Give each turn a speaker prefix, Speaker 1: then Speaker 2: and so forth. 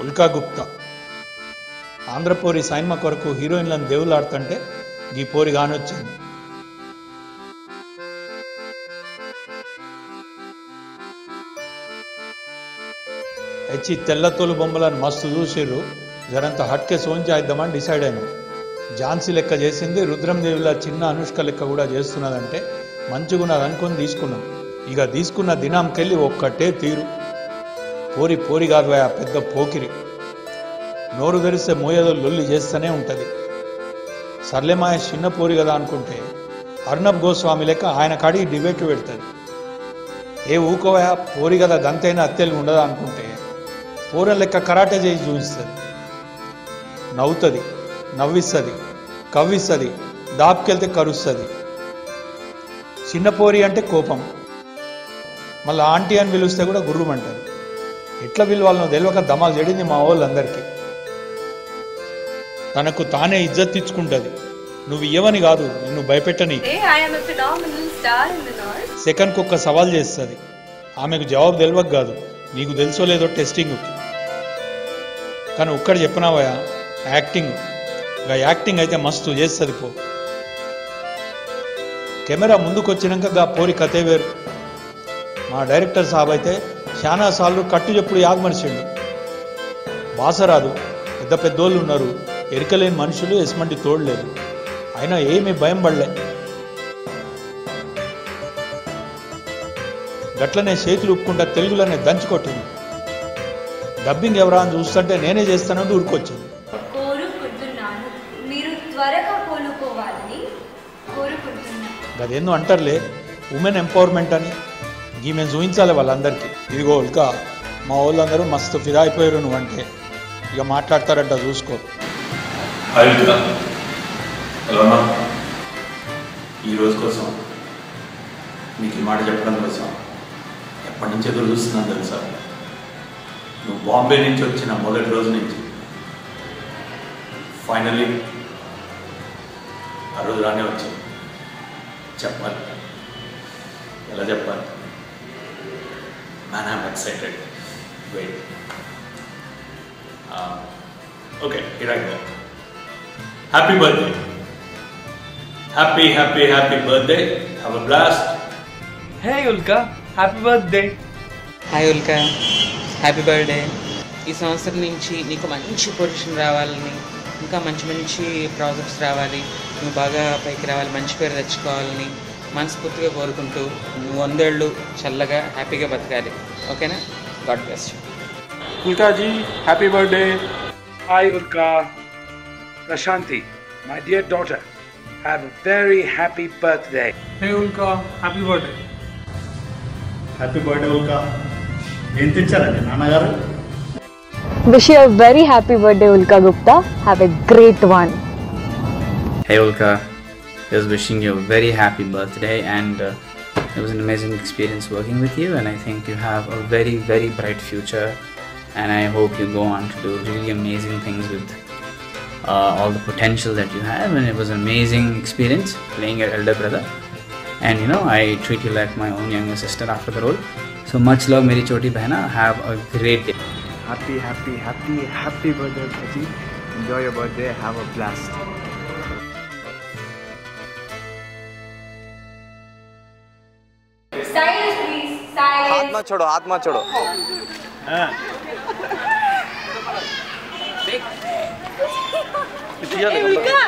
Speaker 1: ఉల్కా గుప్తా ఆంధ్రపోరి సైన్మ కొరకు హీరోయిన్లను దేవులాడుతుంటే ఈ పోరి కానొచ్చింది. హెచ్చి తెల్లతోలు బొమ్మలను మస్తు చూసిర్రు, జరంత హట్కే సోంచాయిద్దామని డిసైడ్ అయినాం. ఝాన్సీ లెక్క చేసింది, రుద్రం దేవిలా చిన్న అనుష్క లెక్క కూడా చేస్తున్నదంటే మంచిగున్నది అనుకొని తీసుకున్నాం. ఇక తీసుకున్న దినంకెళ్ళి ఒక్కటే తీరు. పోరి పోరి కాదు పెద్ద పోకిరి, నోరు తెరిస్తే మోయేదో లొల్లి చేస్తూనే ఉంటుంది. సర్లేమాయ చిన్న పోరి కదా అనుకుంటే అర్ణబ్ గోస్వామి లెక్క ఆయన కాడికి డిబేట్ పెడుతుంది. ఏ ఊకోవా పోరి కదా గంతైనా అత్తెలు ఉండదా అనుకుంటే పోరల లెక్క కరాటే చేసి చూపిస్తుంది. నవ్వుతుంది, నవ్విస్తుంది, కవ్విస్తుంది, దాపుకెళ్తే కరుస్తుంది. చిన్న పోరి అంటే కోపం, మళ్ళీ ఆంటీ అని పిలిస్తే కూడా గుర్రుమంటారు. ఎట్లా పిలవాలనో తెలియక దమాలు చెడింది మా వాళ్ళందరికీ. తనకు తానే ఇజ్జత్ ఇచ్చుకుంటుంది. నువ్వు ఇవ్వని కాదు, నిన్ను భయపెట్టని. సెకండ్కి ఒక్క సవాల్ చేస్తుంది. ఆమెకు జవాబు తెలియక కాదు, నీకు తెలుసో లేదో టెస్టింగ్. కానీ ఒక్కటి చెప్పినావయా, యాక్టింగ్. ఇక యాక్టింగ్ అయితే మస్తు చేస్తుంది పో. కెమెరా ముందుకు వచ్చినాక గా పోరి కథే వేరు. మా డైరెక్టర్ సాబ్ అయితే చాలా సార్లు కట్టు చెప్పుడు యాగమనిషిండు. బాసరాదు, పెద్ద పెద్దోళ్ళు ఉన్నారు, ఎరికలేని మనుషులు ఎస్మంటి తోడలేదు. అయినా ఏమీ భయం పడలే. గట్లనే చేతులు ఉప్పుకుంటా తెలుగులోనే దంచుకొట్టింది. డబ్బింగ్ ఎవరా అని చూస్తుంటే నేనే చేస్తానంటూ ఊరుకొచ్చింది. గదేందో అంటారులే ఉమెన్ ఎంపవర్మెంట్ అని, ఈ మేము చూపించాలి వాళ్ళందరికీ. ఇదిగో ఇంకా మా వాళ్ళందరూ మస్తు ఫిదా అయిపోయారు నువ్వంటే. ఇక మాట్లాడతారంట చూసుకో.
Speaker 2: ఈరోజు కోసం మీకు ఈ మాట చెప్పడం కోసం ఎప్పటి నుంచి ఎదురు చూస్తున్నాను తెలుసా. నువ్వు బాంబే నుంచి వచ్చిన మొదటి రోజు నుంచి ఫైనల్లీ ఆ రోజు రానే వచ్చింది. చెప్పాలి, ఎలా చెప్పాలి? Man, I'm excited. Wait. Okay, here I go. Happy birthday. Happy birthday. Have a blast.
Speaker 3: Hey Ulka, happy birthday.
Speaker 4: Hi Ulka, happy birthday. ఈ సంవత్సరం నుంచి నీకు మంచి పొజిషన్ రావాలని, ఇంకా మంచి మంచి ప్రాజెక్ట్స్ రావాలి, నువ్వు బాగా పైకి రావాలి, మంచి పేరు తెచ్చుకోవాలని మనస్ఫూర్తిగా కోరుకుంటూ నువ్వు 100 ఏళ్ళు చల్లగా హ్యాపీగా బతకాలి. ఓకేనా? God bless you.
Speaker 3: Ulka ji, happy birthday. Hi Ulka. Prashanti, my dear daughter, have a very happy birthday.
Speaker 5: Hey Ulka, happy birthday.
Speaker 6: Happy birthday Ulka. ఏం తెచ్చారండి నాన్నగారు?
Speaker 7: Wish you a very happy birthday Ulka Gupta. Have a great one.
Speaker 8: Hey Ulka, just wishing you a very happy birthday, and it was an amazing experience working with you, and I think you have a very, very bright future, and I hope you go on to do really amazing things with all the potential that you have. And it was an amazing experience playing your elder brother, and you know, I treat you like my own younger sister after the role. So much love meri choti behna. Have a great day.
Speaker 9: Happy birthday Kaji. Enjoy your birthday, have a blast.
Speaker 10: Silence please, silence.
Speaker 9: हाथ मत छोड़ो.
Speaker 10: Ulka.